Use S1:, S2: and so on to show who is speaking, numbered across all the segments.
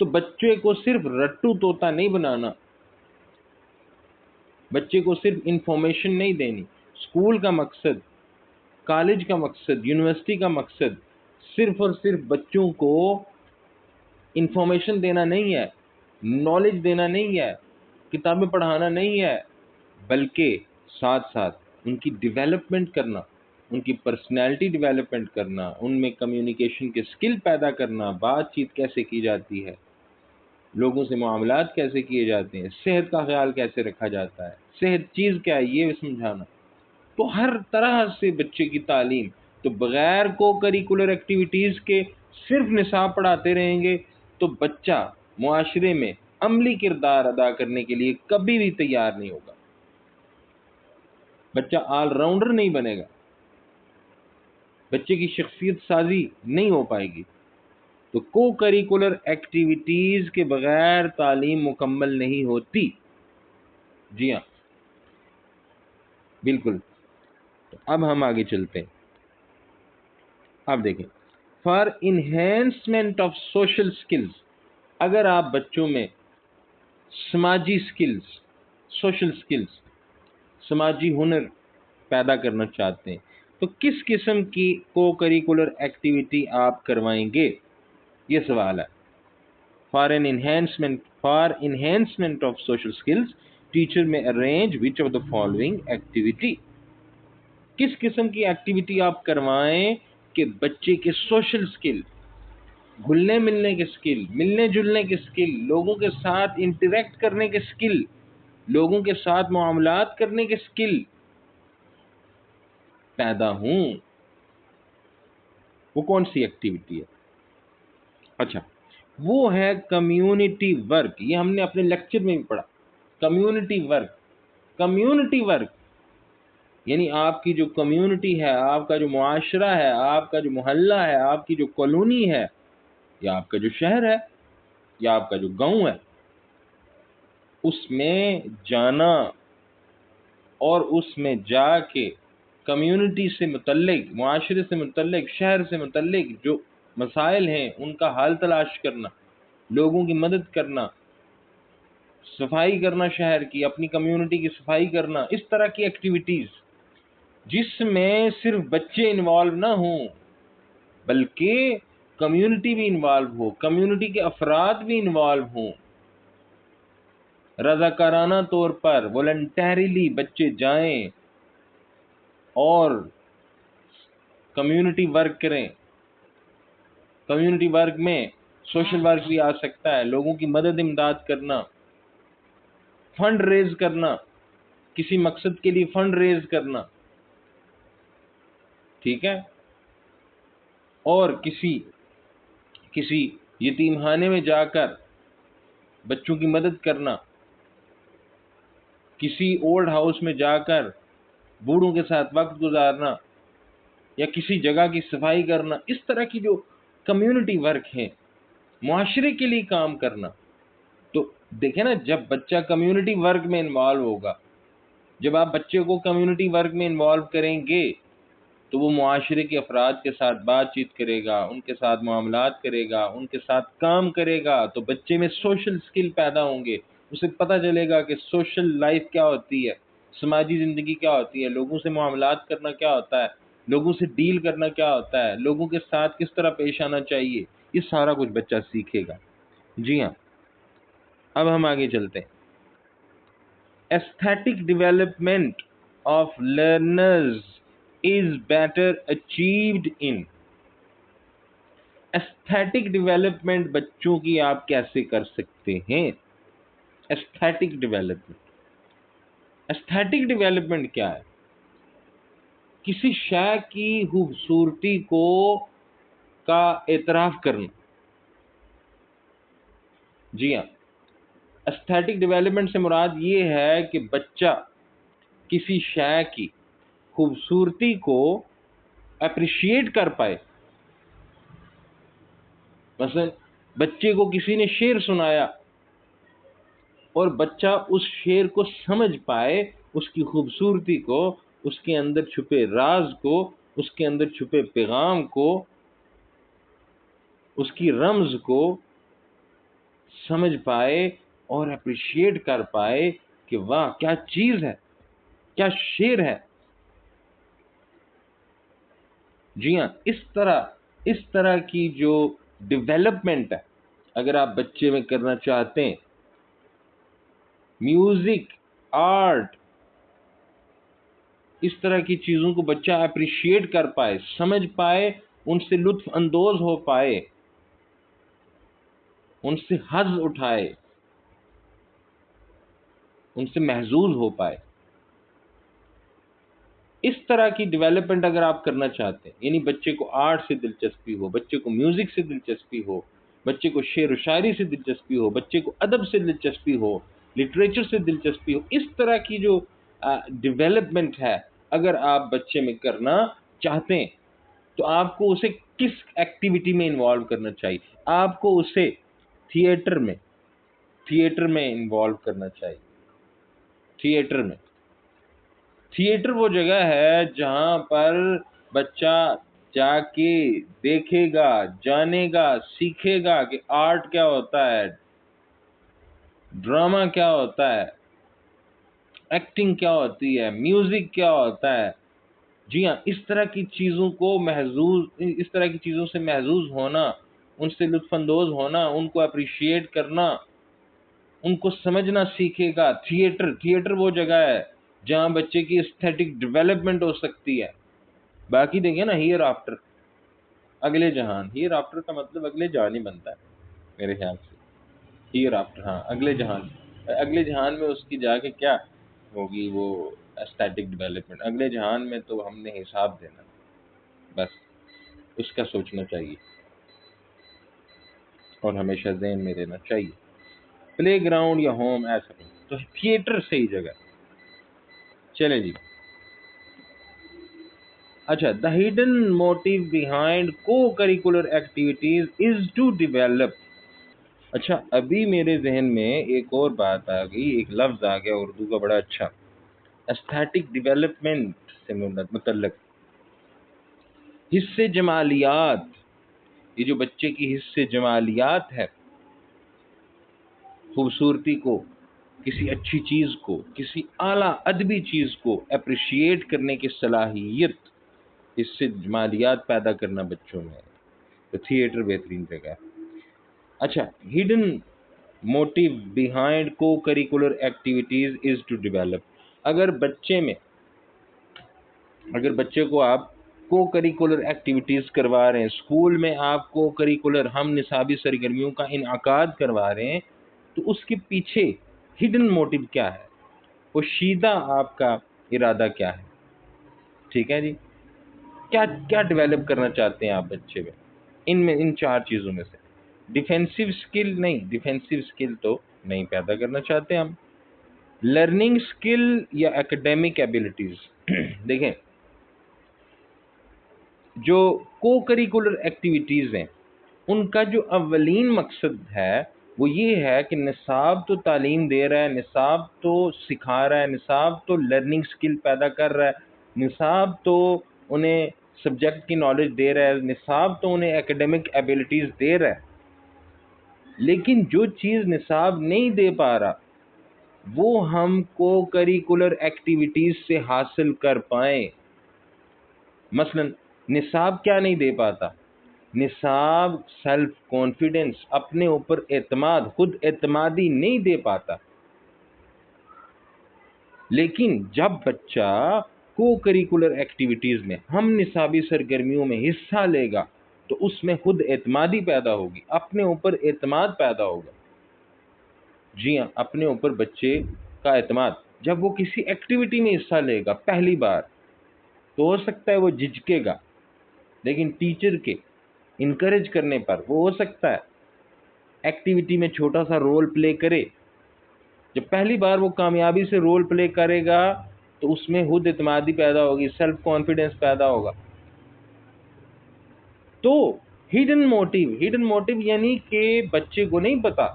S1: تو بچے کو صرف رٹو طوطا نہیں بنانا، بچے کو صرف انفارمیشن نہیں دینی. اسکول کا مقصد، کالج کا مقصد، یونیورسٹی کا مقصد صرف اور صرف بچوں کو انفارمیشن دینا نہیں ہے، نالج دینا نہیں ہے، کتابیں پڑھانا نہیں ہے، بلکہ ساتھ ساتھ ان کی ڈیولپمنٹ کرنا، ان کی پرسنالٹی ڈیولپمنٹ کرنا، ان میں کمیونیکیشن کے سکل پیدا کرنا، بات چیت کیسے کی جاتی ہے، لوگوں سے معاملات کیسے کیے جاتے ہیں، صحت کا خیال کیسے رکھا جاتا ہے، صحت چیز کیا ہے یہ سمجھانا. تو ہر طرح سے بچے کی تعلیم. تو بغیر کو کریکولر ایکٹیویٹیز کے صرف نصاب پڑھاتے رہیں گے تو بچہ معاشرے میں عملی کردار ادا کرنے کے لیے کبھی بھی تیار نہیں ہوگا، بچہ آل راؤنڈر نہیں بنے گا، بچے کی شخصیت سازی نہیں ہو پائے گی. تو کو کریکولر ایکٹیویٹیز کے بغیر تعلیم مکمل نہیں ہوتی. جی ہاں بالکل. تو اب ہم آگے چلتے ہیں. آپ دیکھیں، for enhancement of social skills, اگر آپ بچوں میں سماجی سکلز، سوشل سکلز، سماجی ہنر پیدا کرنا چاہتے ہیں تو کس قسم کی کو کریکولر ایکٹیویٹی آپ کروائیں گے؟ یہ سوال ہے. For enhancement of social skills teacher میں arrange which of the following activity. کس قسم کی ایکٹیویٹی آپ کروائیں کہ بچے کے سوشل سکل، گھلنے ملنے کے سکل، ملنے جلنے کے سکل، لوگوں کے ساتھ انٹریکٹ کرنے کے سکل، لوگوں کے ساتھ معاملات کرنے کے سکل پیدا ہوں. وہ کون سی ایکٹیویٹی ہے؟ اچھا، وہ ہے کمیونٹی ورک. یہ ہم نے اپنے لیکچر میں بھی پڑھا. کمیونٹی ورک، کمیونٹی ورک یعنی آپ کی جو کمیونٹی ہے، آپ کا جو معاشرہ ہے، آپ کا جو محلہ ہے، آپ کی جو کالونی ہے، یا آپ کا جو شہر ہے، یا آپ کا جو گاؤں ہے، اس میں جانا اور اس میں جا کے کمیونٹی سے متعلق، معاشرے سے متعلق، شہر سے متعلق جو مسائل ہیں ان کا حل تلاش کرنا، لوگوں کی مدد کرنا، صفائی کرنا، شہر کی، اپنی کمیونٹی کی صفائی کرنا، اس طرح کی ایکٹیویٹیز جس میں صرف بچے انوالو نہ ہوں بلکہ کمیونٹی بھی انوالو ہو، کمیونٹی کے افراد بھی انوالو ہوں. رضاکارانہ طور پر والنٹیریلی بچے جائیں اور کمیونٹی ورک کریں. کمیونٹی ورک میں سوشل ورک بھی آ سکتا ہے، لوگوں کی مدد امداد کرنا، فنڈ ریز کرنا، کسی مقصد کے لیے فنڈ ریز کرنا، ٹھیک ہے، اور کسی یتیم خانے میں جا کر بچوں کی مدد کرنا، کسی اولڈ ہاؤس میں جا کر بوڑھوں کے ساتھ وقت گزارنا، یا کسی جگہ کی صفائی کرنا. اس طرح کی جو کمیونٹی ورک ہے، معاشرے کے لیے کام کرنا. تو دیکھیں نا، جب بچہ کمیونٹی ورک میں انوالو ہوگا، جب آپ بچے کو کمیونٹی ورک میں انوالو کریں گے تو وہ معاشرے کے افراد کے ساتھ بات چیت کرے گا، ان کے ساتھ معاملات کرے گا، ان کے ساتھ کام کرے گا. تو بچے میں سوشل سکل پیدا ہوں گے، اسے پتہ چلے گا کہ سوشل لائف کیا ہوتی ہے، سماجی زندگی کیا ہوتی ہے، لوگوں سے معاملات کرنا کیا ہوتا ہے، لوگوں سے ڈیل کرنا کیا ہوتا ہے، لوگوں کے ساتھ کس طرح پیش آنا چاہیے. یہ سارا کچھ بچہ سیکھے گا. جی ہاں، اب ہم آگے چلتے ہیں. Aesthetic development of learners is better achieved in. Aesthetic development بچوں کی آپ کیسے کر سکتے ہیں؟ Aesthetic development. Aesthetic development کیا ہے؟ کسی شے کی خوبصورتی کا اعتراف کرنا. جی ہاں، ایستھیٹک ڈیولپمنٹ سے مراد یہ ہے کہ بچہ کسی شے کی خوبصورتی کو اپریشیٹ کر پائے. مثلا بچے کو کسی نے شعر سنایا اور بچہ اس شعر کو سمجھ پائے، اس کی خوبصورتی کو، اس کے اندر چھپے راز کو، اس کے اندر چھپے پیغام کو، اس کی رمز کو سمجھ پائے اور اپریشیٹ کر پائے کہ واہ کیا چیز ہے، کیا شعر ہے۔ جی ہاں، اس طرح کی جو ڈیولپمنٹ ہے اگر آپ بچے میں کرنا چاہتے ہیں، میوزک، آرٹ، اس طرح کی چیزوں کو بچہ اپریشیٹ کر پائے، سمجھ پائے، ان سے لطف اندوز ہو پائے، ان سے حظ اٹھائے، ان سے محظوظ ہو پائے، اس طرح کی ڈیولپمنٹ اگر آپ کرنا چاہتے ہیں، یعنی بچے کو آرٹ سے دلچسپی ہو، بچے کو میوزک سے دلچسپی ہو، بچے کو شعر و شاعری سے دلچسپی ہو، بچے کو ادب سے دلچسپی ہو، لٹریچر سے دلچسپی ہو، اس طرح کی جو ڈیولپمنٹ ہے اگر آپ بچے میں کرنا چاہتے ہیں تو آپ کو اسے کس ایکٹیویٹی میں انوالو کرنا چاہیے؟ آپ کو اسے تھیٹر میں انوالو کرنا چاہیے۔ تھیٹر وہ جگہ ہے جہاں پر بچہ جا کے دیکھے گا، جانے گا، سیکھے گا کہ آرٹ کیا ہوتا ہے، ڈرامہ کیا ہوتا ہے، ایکٹنگ کیا ہوتی ہے، میوزک کیا ہوتا ہے۔ جی ہاں، اس طرح کی چیزوں سے محظوظ ہونا، ان سے لطف اندوز ہونا، ان کو اپریشیٹ کرنا، ان کو سمجھنا سیکھے گا۔ تھیٹر وہ جگہ ہے جہاں بچے کی ایستھیٹک ڈیولپمنٹ ہو سکتی ہے۔ باقی دیکھیں نا، ہیئر آفٹر، اگلے جہان، ہیئر آفٹر کا مطلب اگلے جہان ہی بنتا ہے میرے خیال سے۔ ہیئر آفٹر، ہاں، اگلے جہان میں اس کی جا کے کیا ہوگی وہ ایستھیٹک ڈیولپمنٹ۔ اگلے جہان میں تو ہم نے حساب دینا، بس اس کا سوچنا چاہیے اور ہمیشہ ذہن میں رہنا چاہیے۔ پلے گراؤنڈ یا ہوم ایسا نہیں، تو تھیٹر صحیح جگہ۔ چلیں جی، اچھا، the hidden motive behind co curricular activities is to develop. اچھا، ابھی میرے ذہن میں ایک اور بات آ گئی، ایک لفظ آ گیا اردو کا بڑا اچھا، ایستھیٹک ڈیولپمنٹ سے متعلق حص جمالیات۔ یہ جو بچے کی حص جمالیات ہے، خوبصورتی کو، کسی اچھی چیز کو، کسی اعلیٰ ادبی چیز کو اپریشیٹ کرنے کی صلاحیت، اس سے جمالیات پیدا کرنا بچوں میں، تو تھیٹر بہترین جگہ ہے۔ اچھا، hidden motive behind co curricular activities is to develop. اگر بچے کو آپ کو کریکولر ایکٹیویٹیز کروا رہے ہیں، اسکول میں آپ کو کریکولر ہم نصابی سرگرمیوں کا انعقاد کروا رہے ہیں، تو اس کے پیچھے ہڈن موٹیو کیا ہے، پوشیدہ آپ کا ارادہ کیا ہے؟ ٹھیک ہے جی، کیا ڈیولپ کرنا چاہتے ہیں آپ بچے میں، ان چار چیزوں میں سے؟ ڈیفینسو اسکل تو نہیں پیدا کرنا چاہتے ہم۔ لرننگ اسکل یا ایکڈیمک ایبلٹیز؟ دیکھیں، جو کو کریکولر ایکٹیویٹیز ہیں ان کا جو اولین مقصد ہے وہ یہ ہے کہ نصاب تو تعلیم دے رہا ہے، نصاب تو سکھا رہا ہے، نصاب تو لرننگ اسکل پیدا کر رہا ہے، نصاب تو انہیں سبجیکٹ کی نالج دے رہا ہے، نصاب تو انہیں ایکڈیمک ایبلٹیز دے رہا ہے، لیکن جو چیز نصاب نہیں دے پا رہا وہ ہم کو کریکولر ایکٹیویٹیز سے حاصل کر پائیں۔ مثلا نصاب کیا نہیں دے پاتا؟ نصاب سیلف کانفیڈنس، اپنے اوپر اعتماد، خود اعتمادی نہیں دے پاتا، لیکن جب بچہ کو کریکولر ایکٹیویٹیز میں، ہم نصابی سرگرمیوں میں حصہ لے گا تو اس میں خود اعتمادی پیدا ہوگی، اپنے اوپر اعتماد پیدا ہوگا۔ جی ہاں، اپنے اوپر بچے کا اعتماد، جب وہ کسی ایکٹیویٹی میں حصہ لے گا پہلی بار تو ہو سکتا ہے وہ جھجکے گا، لیکن ٹیچر کے انکریج کرنے پر وہ ہو سکتا ہے ایکٹیویٹی میں چھوٹا سا رول پلے کرے۔ جب پہلی بار وہ کامیابی سے رول پلے کرے گا تو اس میں خود اعتمادی پیدا ہوگی، سیلف کانفیڈنس پیدا ہوگا۔ تو ہڈن موٹیو یعنی کہ بچے کو نہیں پتا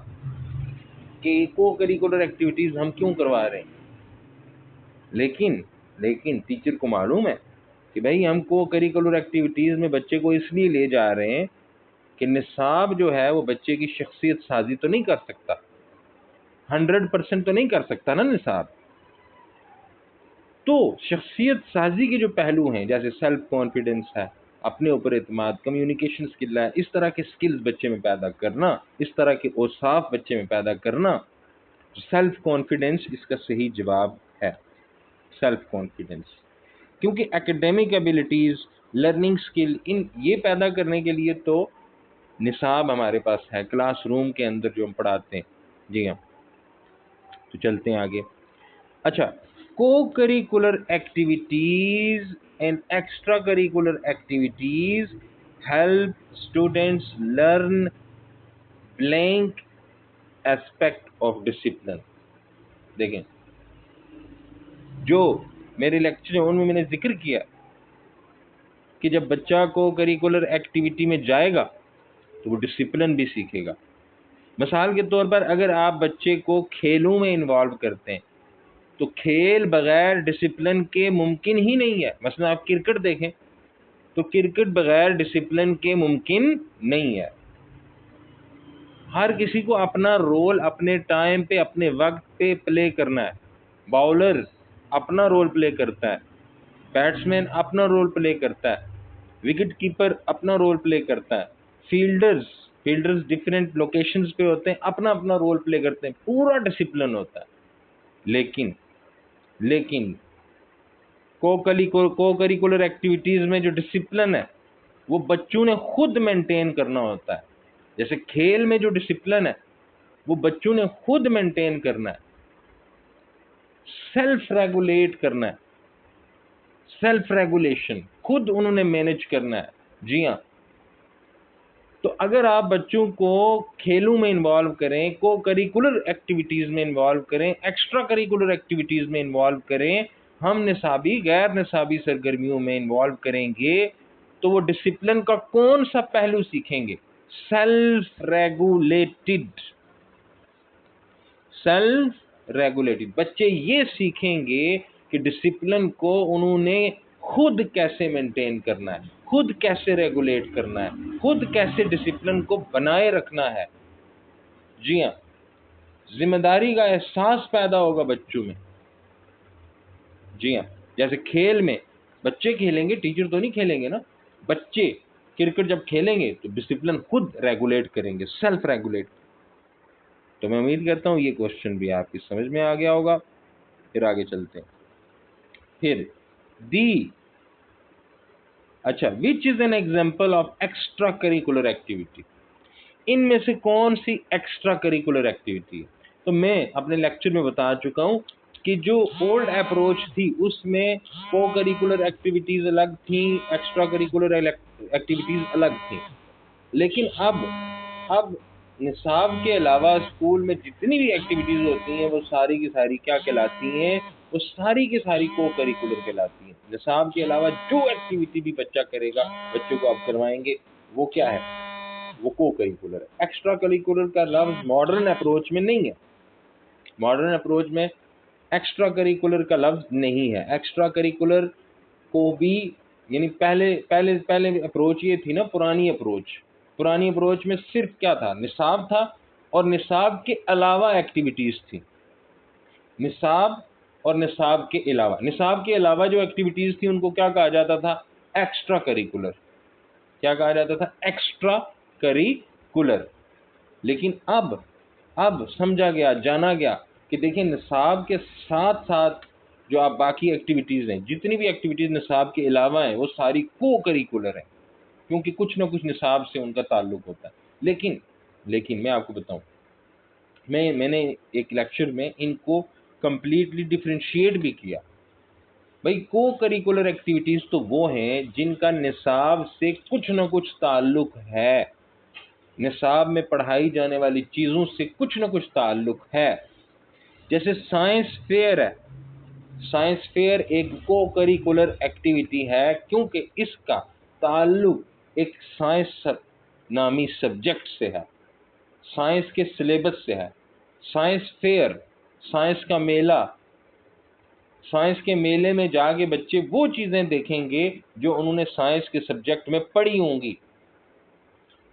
S1: کہ کو کریکولر ایکٹیویٹیز ہم کیوں کروا رہے ہیں، لیکن ٹیچر کو معلوم ہے کہ بھائی ہم کو کریکولر ایکٹیویٹیز میں بچے کو اس لیے لے جا رہے ہیں کہ نصاب جو ہے وہ بچے کی شخصیت سازی تو نہیں کر سکتا، 100% تو نہیں کر سکتا نا نصاب. تو شخصیت سازی کے جو پہلو ہیں جیسے سیلف کانفیڈنس ہے، اپنے اوپر اعتماد، کمیونیکیشن اسکل ہے، اس طرح کے اسکلز بچے میں پیدا کرنا، اس طرح کے اوصاف بچے میں پیدا کرنا، سیلف کانفیڈنس اس کا صحیح جواب ہے. سیلف کانفیڈنس، کیونکہ ایکیڈیمک ایبلٹیز، لرننگ اسکل، ان یہ پیدا کرنے کے لیے تو نصاب ہمارے پاس ہے کلاس روم کے اندر جو ہم پڑھاتے ہیں. جی ہاں، تو چلتے ہیں آگے. اچھا، کو curricular activities and extra curricular activities help students learn blank aspect of discipline. دیکھیں، جو میرے لیکچر میں نے ذکر کیا کہ جب بچہ کو کریکولر ایکٹیویٹی میں جائے گا تو وہ ڈسپلن بھی سیکھے گا. مثال کے طور پر اگر آپ بچے کو کھیلوں میں انوالو کرتے ہیں تو کھیل بغیر ڈسپلن کے ممکن ہی نہیں ہے. مثلا آپ کرکٹ دیکھیں تو کرکٹ بغیر ڈسپلن کے ممکن نہیں ہے. ہر کسی کو اپنا رول اپنے ٹائم پہ اپنے وقت پہ پلے کرنا ہے. باؤلر اپنا رول پلے کرتا ہے، بیٹسمین اپنا رول پلے کرتا ہے، وکٹ کیپر اپنا رول پلے کرتا ہے، فیلڈرز ڈفرینٹ لوکیشنز پہ ہوتے ہیں، اپنا اپنا رول پلے کرتے ہیں، پورا ڈسپلن ہوتا ہے. لیکن کو کریکولر ایکٹیویٹیز میں جو ڈسپلن ہے وہ بچوں نے خود مینٹین کرنا ہوتا ہے. جیسے کھیل میں جو ڈسپلن ہے وہ بچوں نے خود مینٹین کرنا ہے، سیلف ریگولیٹ کرنا ہے، سیلف ریگولیشن خود انہوں نے مینج کرنا ہے. جی ہاں، تو اگر آپ بچوں کو کھیلوں میں انوالو کریں، کو کریکولر ایکٹیویٹیز میں انوالو کریں، ایکسٹرا کریکولر ایکٹیویٹیز میں انوالو کریں، ہم نصابی غیر نصابی سرگرمیوں میں انوالو کریں گے تو وہ ڈسپلن کا کون سا پہلو سیکھیں گے؟ Self regulated. بچے یہ سیکھیں گے کہ ڈسپلن کو انہوں نے خود کیسے مینٹین کرنا ہے، خود کیسے ریگولیٹ کرنا ہے، خود کیسے ڈسپلن کو بنائے رکھنا ہے. جی ہاں، ذمہ داری کا احساس پیدا ہوگا بچوں میں. جی ہاں، جیسے کھیل میں بچے کھیلیں گے، ٹیچر تو نہیں کھیلیں گے نا. بچے کرکٹ جب کھیلیں گے تو ڈسپلن خود ریگولیٹ کریں گے، سیلف ریگولیٹ. تو میں امید کرتا ہوں یہ کوشچن بھی آپ کی سمجھ میں آ گیا ہوگا. پھر آگے چلتے ہیں. پھر اچھا، which is an example of extra curricular activity. ان میں سے کون سی ایکسٹرا کریکولر ایکٹیویٹی ہے؟ تو میں اپنے لیکچر میں بتا چکا ہوں کہ جو اولڈ اپروچ تھی اس میں کو کریکولر ایکٹیویٹیز الگ تھیں، ایکسٹرا کریکولر ایکٹیویٹیز الگ تھیں. لیکن اب نصاب کے علاوہ اسکول میں جتنی بھی ایکٹیویٹیز ہوتی ہیں وہ ساری کی ساری کیا کہلاتی ہیں؟ وہ ساری کی ساری کو کریکولر کہلاتی ہیں. نصاب کے علاوہ جو ایکٹیویٹی بھی بچہ کرے گا، بچوں کو آپ کروائیں گے، وہ کیا ہے؟ وہ کو کریکولر ہے. ایکسٹرا کریکولر کا لفظ ماڈرن اپروچ میں نہیں ہے. ماڈرن اپروچ میں ایکسٹرا کریکولر کا لفظ نہیں ہے. ایکسٹرا کریکولر کو بھی یعنی پہلے اپروچ یہ تھی نا، پرانی اپروچ میں صرف کیا تھا؟ نصاب تھا اور نصاب کے علاوہ ایکٹیویٹیز تھی. نصاب اور نصاب کے علاوہ جو ایکٹیویٹیز تھی ان کو کیا کہا جاتا تھا؟ Extra curricular. کیا کہا جاتا تھا؟ Extra curricular. لیکن اب سمجھا گیا، جانا گیا کہ دیکھیں نصاب کے ساتھ ساتھ جو آپ باقی ایکٹیویٹیز ہیں، جتنی بھی ایکٹیویٹیز نصاب کے علاوہ ہیں وہ ساری کو کریکولر ہیں، کیونکہ کچھ نہ کچھ نصاب سے ان کا تعلق ہوتا ہے. لیکن میں آپ کو بتاؤں، میں نے ایک لیکچر میں ان کو کمپلیٹلی ڈفرینشیٹ بھی کیا. بھائی کو کریکولر ایکٹیویٹیز تو وہ ہیں جن کا نصاب سے کچھ نہ کچھ تعلق ہے، نصاب میں پڑھائی جانے والی چیزوں سے کچھ نہ کچھ تعلق ہے. جیسے سائنس فیئر ہے، سائنس فیئر ایک کو کریکولر ایکٹیویٹی ہے کیونکہ اس کا تعلق ایک سائنس نامی سبجیکٹ سے ہے، سائنس کے سلیبس سے ہے. سائنس فیئر، سائنس کا میلہ، سائنس کے میلے میں جا کے بچے وہ چیزیں دیکھیں گے جو انہوں نے سائنس کے سبجیکٹ میں پڑھی ہوں گی.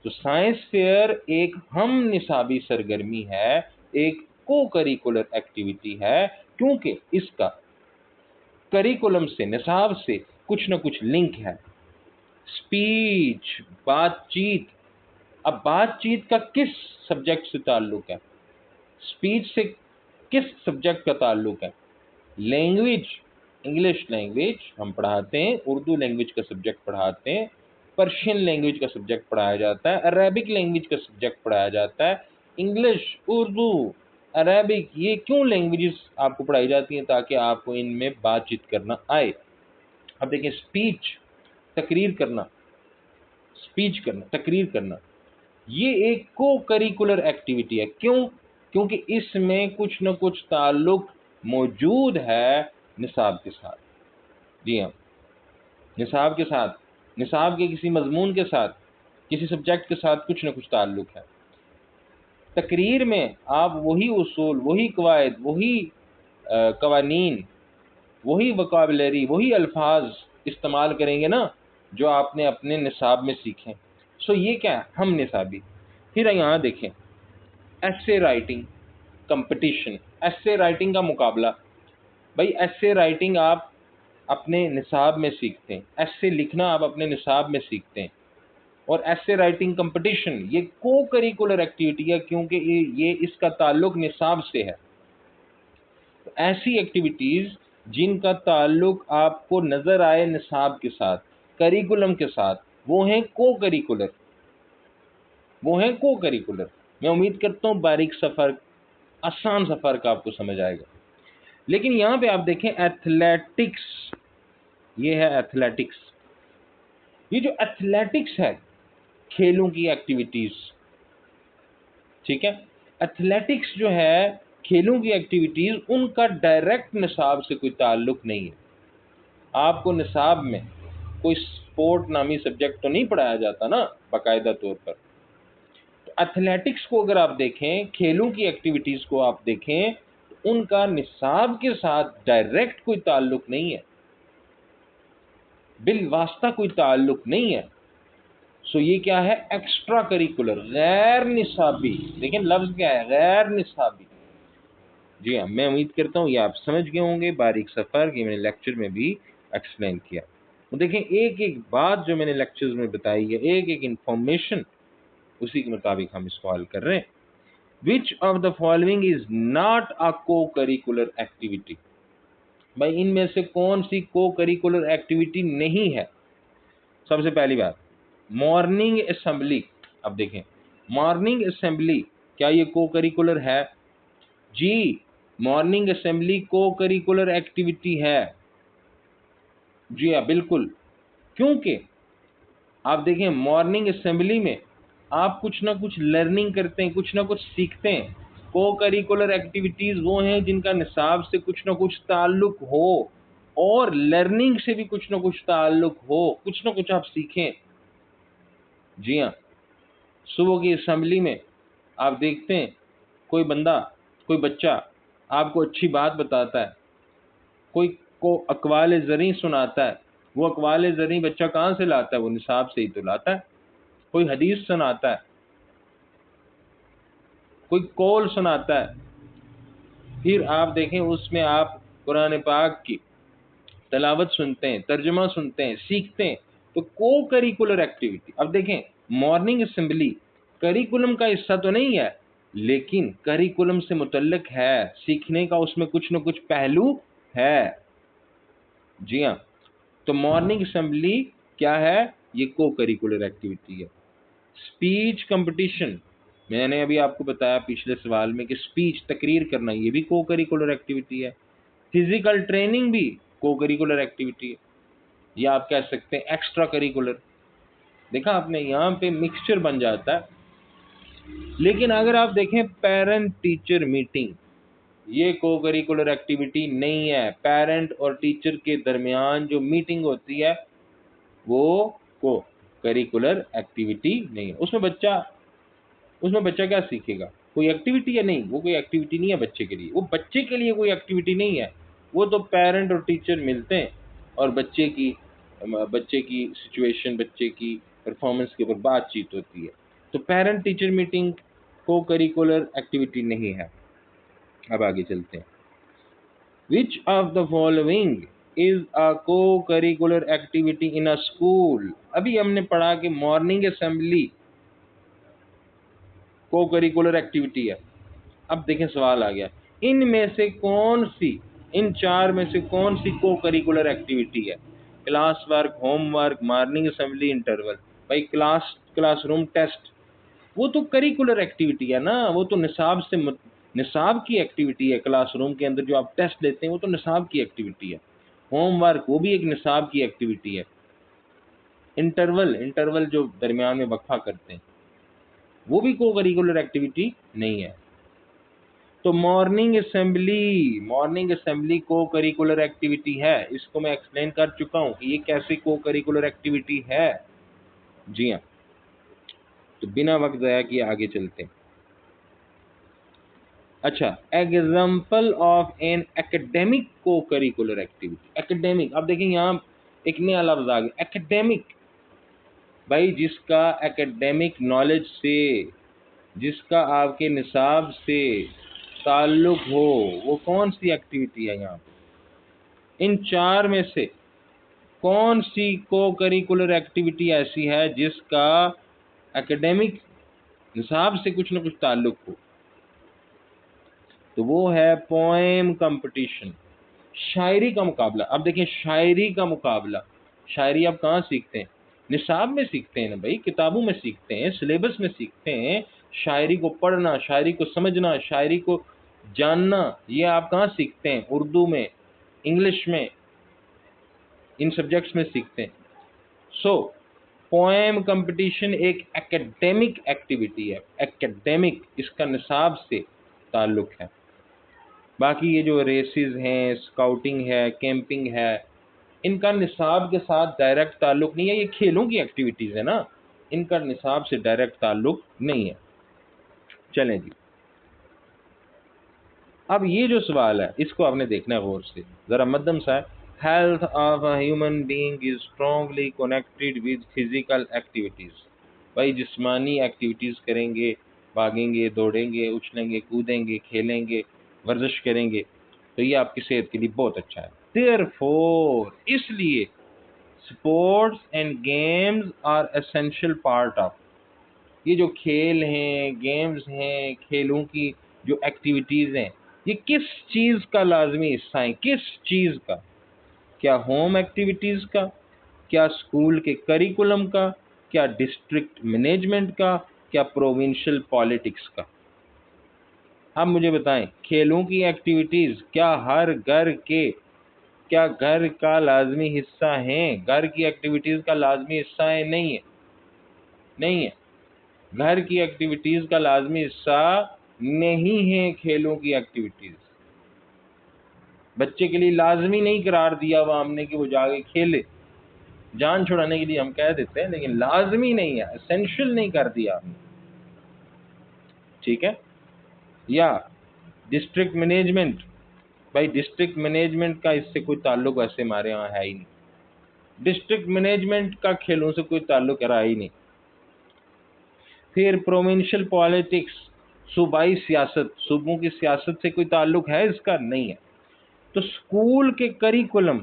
S1: تو تو سائنس فیئر ایک ہم نصابی سرگرمی ہے، ایک کو کریکولر ایکٹیویٹی ہے، کیونکہ اس کا کریکولم سے، نصاب سے کچھ نہ کچھ لنک ہے۔ اسپیچ، بات چیت، اب بات چیت کا کس سبجیکٹ سے تعلق ہے؟ اسپیچ سے کس سبجیکٹ کا تعلق ہے؟ لینگویج، انگلش لینگویج ہم پڑھاتے ہیں، اردو لینگویج کا سبجیکٹ پڑھاتے ہیں، پرشین لینگویج کا سبجیکٹ پڑھایا جاتا ہے، عربک لینگویج کا سبجیکٹ پڑھایا جاتا ہے۔ انگلش، اردو، عربک، یہ کیوں لینگویجز آپ کو پڑھائی جاتی ہیں؟ تاکہ آپ کو ان میں بات چیت کرنا آئے۔ اب دیکھیں، اسپیچ، تقریر کرنا، اسپیچ کرنا، تقریر کرنا، یہ ایک کو کریکولر ایکٹیویٹی ہے۔ کیوں؟ کیونکہ اس میں کچھ نہ کچھ تعلق موجود ہے نصاب کے ساتھ۔ جی ہاں، نصاب کے ساتھ، نصاب کے کسی مضمون کے ساتھ، کسی سبجیکٹ کے ساتھ کچھ نہ کچھ تعلق ہے۔ تقریر میں آپ وہی اصول، وہی قواعد، وہی قوانین، وہی وکابلری، وہی الفاظ استعمال کریں گے نا جو آپ نے اپنے نصاب میں سیکھیں۔ سو یہ کیا ہے؟ ہم نصابی۔ پھر یہاں دیکھیں، ایسے رائٹنگ کمپٹیشن، ایسے رائٹنگ کا مقابلہ۔ بھائی ایسے رائٹنگ آپ اپنے نصاب میں سیکھتے ہیں، ایسے لکھنا آپ اپنے نصاب میں سیکھتے ہیں، اور ایسے رائٹنگ کمپٹیشن یہ کو کریکولر ایکٹیویٹی ہے، کیونکہ یہ اس کا تعلق نصاب سے ہے۔ ایسی ایکٹیویٹیز جن کا تعلق آپ کو نظر آئے نصاب کے ساتھ، کریکولم کے ساتھ، وہ ہیں کو کریکولر، وہ ہیں کو کریکولر۔ میں امید کرتا ہوں باریک سا فرق، آسان سا فرق آپ کو سمجھ آئے گا۔ لیکن یہاں پہ آپ دیکھیں ایتھلیٹکس، یہ ہے ایتھلیٹکس۔ یہ جو ایتھلیٹکس ہے، کھیلوں کی ایکٹیویٹیز، ٹھیک ہے، ایتھلیٹکس جو ہے کھیلوں کی ایکٹیویٹیز، ان کا ڈائریکٹ نصاب سے کوئی تعلق نہیں ہے۔ آپ کو نصاب میں کوئی سپورٹ نامی سبجیکٹ تو نہیں پڑھایا جاتا نا باقاعدہ طور پر۔ تو ایتھلیٹکس کو اگر آپ دیکھیں، کھیلوں کی ایکٹیویٹیز کو آپ دیکھیں، تو ان کا نصاب کے ساتھ ڈائریکٹ کوئی تعلق نہیں ہے، بالواسطہ کوئی تعلق نہیں ہے۔ سو یہ کیا ہے؟ ایکسٹرا کریکولر، غیر نصابی۔ دیکھیں لفظ کیا ہے؟ غیر نصابی۔ جی ہاں، میں امید کرتا ہوں یہ آپ سمجھ گئے ہوں گے۔ باریک سا فرق یہ میں نے لیکچر میں بھی ایکسپلین کیا۔ تو دیکھیں ایک ایک بات جو میں نے لیکچرز میں بتائی ہے، ایک ایک انفارمیشن، اسی کے مطابق ہم اس کو حل کر رہے ہیں۔ وچ of the following is not a co curricular activity? بھائی ان میں سے کون سی کو کریکولر ایکٹیویٹی نہیں ہے؟ سب سے پہلی بات، مارننگ اسمبلی۔ اب دیکھیں، مارننگ اسمبلی کیا یہ کو کریکولر ہے؟ جی، مارننگ اسمبلی کو کریکولر ایکٹیویٹی ہے۔ جی ہاں، بالکل، کیونکہ آپ دیکھیں مارننگ اسمبلی میں آپ کچھ نہ کچھ لرننگ کرتے ہیں، کچھ نہ کچھ سیکھتے ہیں۔ کو کریکولر ایکٹیویٹیز وہ ہیں جن کا نصاب سے کچھ نہ کچھ تعلق ہو، اور لرننگ سے بھی کچھ نہ کچھ تعلق ہو، کچھ نہ کچھ آپ سیکھیں۔ جی ہاں، صبح کی اسمبلی میں آپ دیکھتے ہیں کوئی بندہ، کوئی بچہ آپ کو اچھی بات بتاتا ہے، کوئی کو اقوال زرعی سناتا ہے۔ وہ اقوال زرعی بچہ کہاں سے لاتا ہے؟ وہ نصاب سے ہی تو لاتا ہے۔ کوئی حدیث سناتا ہے، کوئی قول سناتا ہے، پھر آپ دیکھیں اس میں آپ قرآن پاک کی تلاوت سنتے ہیں، ترجمہ سنتے ہیں، سیکھتے ہیں، تو کو کریکولر ایکٹیویٹی۔ اب دیکھیں مارننگ اسمبلی کریکولم کا حصہ تو نہیں ہے، لیکن کریکولم سے متعلق ہے، سیکھنے کا اس میں کچھ نہ کچھ پہلو ہے۔ جی ہاں، تو مارننگ اسمبلی کیا ہے؟ یہ کو کریکولر ایکٹیویٹی ہے۔ اسپیچ کمپٹیشن، میں نے ابھی آپ کو بتایا پچھلے سوال میں کہ اسپیچ، تقریر کرنا، یہ بھی کو کریکولر ایکٹیویٹی ہے۔ فزیکل ٹریننگ بھی کو کریکولر ایکٹیویٹی ہے، یا آپ کہہ سکتے ہیں ایکسٹرا کریکولر۔ دیکھا آپ نے، یہاں پہ مکسچر بن جاتا ہے۔ لیکن اگر آپ دیکھیں پیرنٹ ٹیچر میٹنگ، یہ کو کریکولر ایکٹیویٹی نہیں ہے۔ پیرنٹ اور ٹیچر کے درمیان جو میٹنگ ہوتی ہے وہ کو کریکولر ایکٹیویٹی نہیں ہے۔ اس میں بچہ کیا سیکھے گا؟ کوئی ایکٹیویٹی ہے؟ نہیں، وہ کوئی ایکٹیویٹی نہیں ہے بچے کے لیے، وہ بچے کے لیے کوئی ایکٹیویٹی نہیں ہے۔ وہ تو پیرنٹ اور ٹیچر ملتے ہیں اور بچے کی سچویشن، بچے کی پرفارمنس کے اوپر بات چیت ہوتی ہے۔ تو پیرنٹ ٹیچر میٹنگ کو کریکولر ایکٹیویٹی نہیں ہے. اب آگے چلتے ہیں. وچ of the following is a co curricular activity in a school. ابھی ہم نے پڑھا کہ مارننگ اسمبلی کو کریکولر ایکٹیویٹی ہے. اب دیکھیں سوال آ گیا، ان میں سے کون سی، ان چار میں سے کون سی کو کریکولر ایکٹیویٹی ہے؟ Class work, home work, morning assembly, interval. بھائی کلاس روم ٹیسٹ وہ تو کریکولر ایکٹیویٹی ہے نا، وہ تو نصاب کی ایکٹیویٹی ہے. کلاس روم کے اندر جو آپ ٹیسٹ لیتے ہیں وہ تو نصاب کی ایکٹیویٹی ہے. ہوم ورک وہ بھی ایک نصاب کی ایکٹیویٹی ہے. انٹرول جو درمیان میں وقفہ کرتے ہیں وہ بھی کو کریکولر ایکٹیویٹی نہیں ہے. تو مارننگ اسمبلی کو کریکولر ایکٹیویٹی ہے. اس کو میں ایکسپلین کر چکا ہوں کہ یہ کیسے کو کریکولر ایکٹیویٹی ہے. جی ہاں، تو بنا وقت ضائع کیے آگے چلتے ہیں. اچھا، ایگزامپل آف این ایکیڈیمک کو کریکولر ایکٹیویٹی. ایکیڈیمک، اب دیکھیں یہاں ایک نیا لفظ آ گیا، ایکیڈیمک. بھائی جس کا ایکیڈیمک نالج سے، جس کا آپ کے نصاب سے تعلق ہو، وہ کون سی ایکٹیویٹی ہے یہاں پہ؟ ان چار میں سے کون سی کو کریکولر ایکٹیویٹی ایسی ہے جس کا ایکیڈیمک نصاب سے کچھ نہ کچھ تعلق ہو؟ تو وہ ہے پوئم کمپٹیشن، شاعری کا مقابلہ. اب دیکھیں شاعری کا مقابلہ، شاعری آپ کہاں سیکھتے ہیں؟ نصاب میں سیکھتے ہیں نا بھائی، کتابوں میں سیکھتے ہیں، سلیبس میں سیکھتے ہیں. شاعری کو پڑھنا، شاعری کو سمجھنا، شاعری کو جاننا، یہ آپ کہاں سیکھتے ہیں؟ اردو میں، انگلش میں، ان سبجیکٹس میں سیکھتے ہیں. سو پوئم کمپٹیشن ایک ایکیڈیمک ایکٹیویٹی ہے، ایکیڈیمک، اس کا نصاب سے تعلق ہے. باقی یہ جو ریسز ہیں، اسکاؤٹنگ ہے، کیمپنگ ہے، ان کا نصاب کے ساتھ ڈائریکٹ تعلق نہیں ہے. یہ کھیلوں کی ایکٹیویٹیز ہیں نا، ان کا نصاب سے ڈائریکٹ تعلق نہیں ہے. چلیں جی، اب یہ جو سوال ہے اس کو آپ نے دیکھنا ہے غور سے، ذرا مدم سا ہے. Health of a human being is strongly connected with physical activities. بھائی جسمانی ایکٹیویٹیز کریں گے، بھاگیں گے، دوڑیں گے، اچھلیں گے، کودیں گے، کھیلیں گے، ورزش کریں گے، تو یہ آپ کی صحت کے لیے بہت اچھا ہے. Therefore اس لیے sports and games are essential part of. یہ جو کھیل ہیں، گیمز ہیں، کھیلوں کی جو ایکٹیویٹیز ہیں، یہ کس چیز کا لازمی حصہ ہیں؟ کس چیز کا؟ کیا ہوم ایکٹیویٹیز کا؟ کیا اسکول کے کریکولم کا؟ کیا ڈسٹرکٹ مینجمنٹ کا؟ کیا پروونشل پالیٹکس کا؟ اب مجھے بتائیں، کھیلوں کی ایکٹیویٹیز کیا گھر کا لازمی حصہ ہیں؟ گھر کی ایکٹیویٹیز کا لازمی حصہ ہے؟ نہیں ہے. گھر کی ایکٹیویٹیز کا لازمی حصہ نہیں ہے. کھیلوں کی ایکٹیویٹیز بچے کے لیے لازمی نہیں قرار دیا ہوا ہم نے کہ وہ جا کے کھیلے. جان چھڑانے کے لیے ہم کہہ دیتے ہیں، لیکن لازمی نہیں ہے، اسینشل نہیں کر دیا ہم نے. ٹھیک ہے. یا ڈسٹرکٹ مینجمنٹ، بھائی ڈسٹرکٹ مینجمنٹ کا اس سے کوئی تعلق ویسے ہمارے یہاں ہے ہی نہیں. ڈسٹرکٹ مینجمنٹ کا کھیلوں سے کوئی تعلق رہا ہی نہیں. پھر پروونشل پالیٹکس، صوبائی سیاست، صوبوں کی سیاست سے کوئی تعلق ہے اس کا؟ نہیں ہے. تو اسکول کے کریکولم،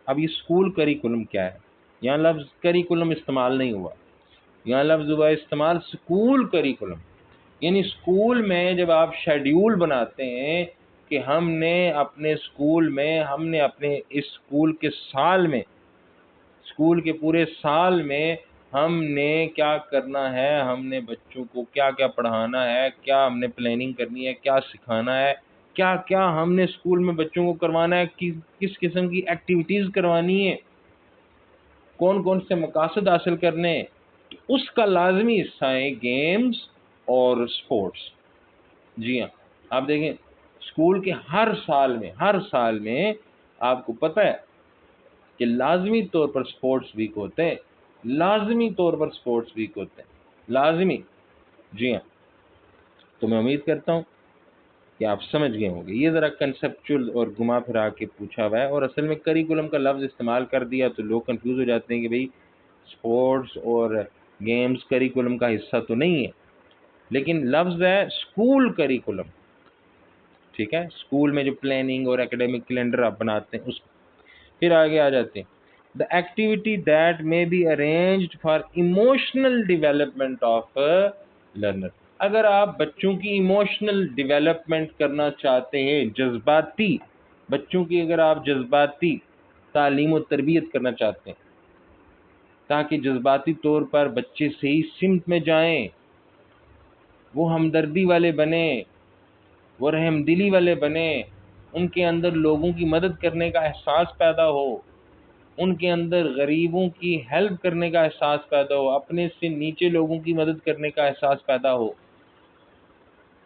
S1: اب یہ اسکول کریکولم کیا ہے؟ یہاں لفظ کریکولم استعمال نہیں ہوا، یہاں لفظ ہوا استعمال اسکول کریکولم. یعنی اسکول میں جب آپ شیڈیول بناتے ہیں کہ ہم نے اپنے اسکول میں، ہم نے اپنے اس اسکول کے سال میں، اسکول کے پورے سال میں ہم نے کیا کرنا ہے، ہم نے بچوں کو کیا کیا پڑھانا ہے، کیا ہم نے پلاننگ کرنی ہے، کیا سکھانا ہے، کیا کیا ہم نے اسکول میں بچوں کو کروانا ہے، کس قسم کی ایکٹیویٹیز کروانی ہے، کون کون سے مقاصد حاصل کرنے ہیں. اس کا لازمی حصہ ہے گیمز اور سپورٹس. جی ہاں، آپ دیکھیں اسکول کے ہر سال میں آپ کو پتہ ہے کہ لازمی طور پر سپورٹس ویک ہوتے ہیں، لازمی طور پر سپورٹس ویک ہوتے ہیں، لازمی. جی ہاں، تو میں امید کرتا ہوں کہ آپ سمجھ گئے ہوں گے. یہ ذرا کنسیپچول اور گھما پھرا کے پوچھا ہوا ہے، اور اصل میں کریکولم کا لفظ استعمال کر دیا تو لوگ کنفیوز ہو جاتے ہیں کہ بھئی سپورٹس اور گیمز کریکولم کا حصہ تو نہیں ہے، لیکن لفظ ہے اسکول کریکولم، ٹھیک ہے، اسکول میں جو پلاننگ اور اکیڈیمک کیلنڈر آپ بناتے ہیں اس. پھر آگے آ جاتے ہیں the activity that may be arranged for emotional development of a learner. اگر آپ بچوں کی ایموشنل ڈیولپمنٹ کرنا چاہتے ہیں، جذباتی بچوں کی اگر آپ جذباتی تعلیم و تربیت کرنا چاہتے ہیں تاکہ جذباتی طور پر بچے صحیح سمت میں جائیں، وہ ہمدردی والے بنیں، وہ رحم دلی والے بنیں، ان کے اندر لوگوں کی مدد کرنے کا احساس پیدا ہو، ان کے اندر غریبوں کی ہیلپ کرنے کا احساس پیدا ہو، اپنے سے نیچے لوگوں کی مدد کرنے کا احساس پیدا ہو.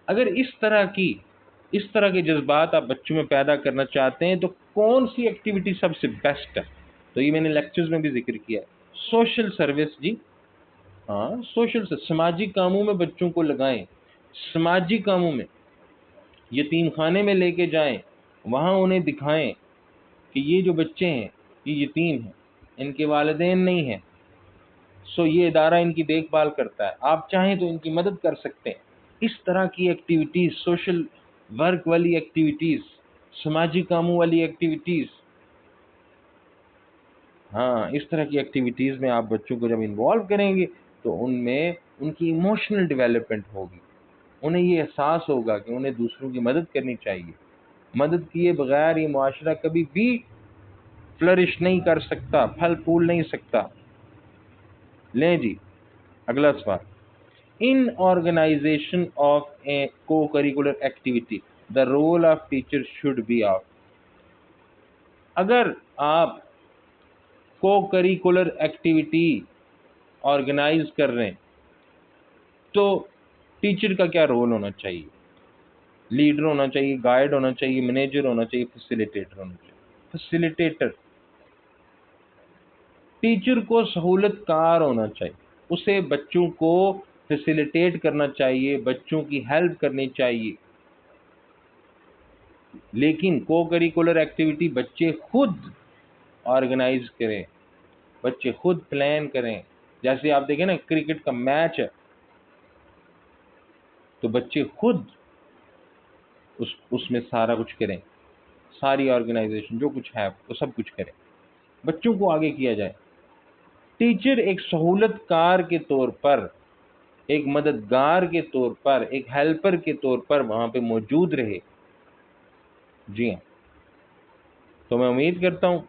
S1: اگر اس طرح کے جذبات آپ بچوں میں پیدا کرنا چاہتے ہیں تو کون سی ایکٹیویٹی سب سے بیسٹ ہے؟ تو یہ میں نے لیکچرز میں بھی ذکر کیا ہے. سوشل سروس، جی ہاں، سماجی کاموں میں بچوں کو لگائیں، سماجی کاموں میں یتیم خانے میں لے کے جائیں، وہاں انہیں دکھائیں کہ یہ جو بچے ہیں یہ یتیم ہیں، ان کے والدین نہیں ہیں، سو یہ ادارہ ان کی دیکھ بھال کرتا ہے، آپ چاہیں تو ان کی مدد کر سکتے ہیں. اس طرح کی ایکٹیویٹیز، سوشل ورک والی ایکٹیویٹیز، سماجی کاموں والی ایکٹیویٹیز، ہاں اس طرح کی ایکٹیویٹیز میں آپ بچوں کو جب انوالو کریں گے تو ان میں ان کی ایموشنل ڈیولپمنٹ ہوگی، انہیں یہ احساس ہوگا کہ انہیں دوسروں کی مدد کرنی چاہیے. مدد کیے بغیر یہ معاشرہ کبھی بھی فلرش نہیں کر سکتا، پھل پھول نہیں سکتا. لیں جی اگلا سوال. ان organization of a co curricular activity the role of teacher should be of. اگر آپ کو کریکولر ایکٹیویٹی آرگنائز کر رہے ہیں تو ٹیچر کا کیا رول ہونا چاہیے؟ لیڈر ہونا چاہیے، گائیڈ ہونا چاہیے، مینیجر ہونا چاہیے، فیسیلیٹیٹر ہونا چاہیے. فیسیلیٹیٹر، ٹیچر کو سہولت کار ہونا چاہیے، اسے بچوں کو فیسیلیٹیٹ کرنا چاہیے، بچوں کی ہیلپ کرنی چاہیے. لیکن کو کریکولر ایکٹیویٹی بچے خود آرگنائز کریں، بچے خود پلان کریں. جیسے آپ دیکھیں نا کرکٹ کا میچ ہے تو بچے خود اس میں سارا کچھ کریں، ساری آرگنائزیشن جو کچھ ہے وہ سب کچھ کریں، بچوں کو آگے کیا جائے. ٹیچر ایک سہولت کار کے طور پر، ایک مددگار کے طور پر، ایک ہیلپر کے طور پر وہاں پہ موجود رہے. جی ہاں، تو میں امید کرتا ہوں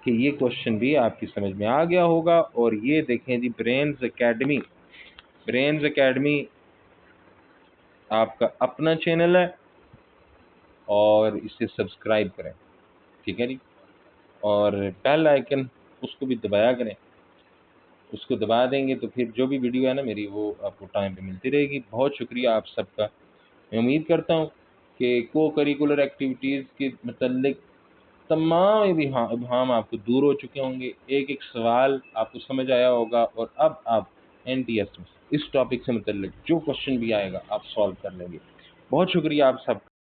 S1: کہ یہ کوشچن بھی آپ کی سمجھ میں آ گیا ہوگا. اور یہ دیکھیں جی برینز اکیڈمی آپ کا اپنا چینل ہے اور اسے سبسکرائب کریں، ٹھیک ہے جی. اور بیل آئیکن اس کو بھی دبایا کریں، اس کو دبا دیں گے تو پھر جو بھی ویڈیو ہے نا میری وہ آپ کو ٹائم پہ ملتی رہے گی. بہت شکریہ آپ سب کا. میں امید کرتا ہوں کہ کو کریکولر ایکٹیویٹیز کے متعلق تمام ابہام آپ کو دور ہو چکے ہوں گے، ایک ایک سوال آپ کو سمجھ آیا ہوگا، اور اب آپ NTS میں اس ٹاپک سے متعلق جو کوشچن بھی آئے گا آپ سالو کر لیں گے. بہت شکریہ آپ سب کا.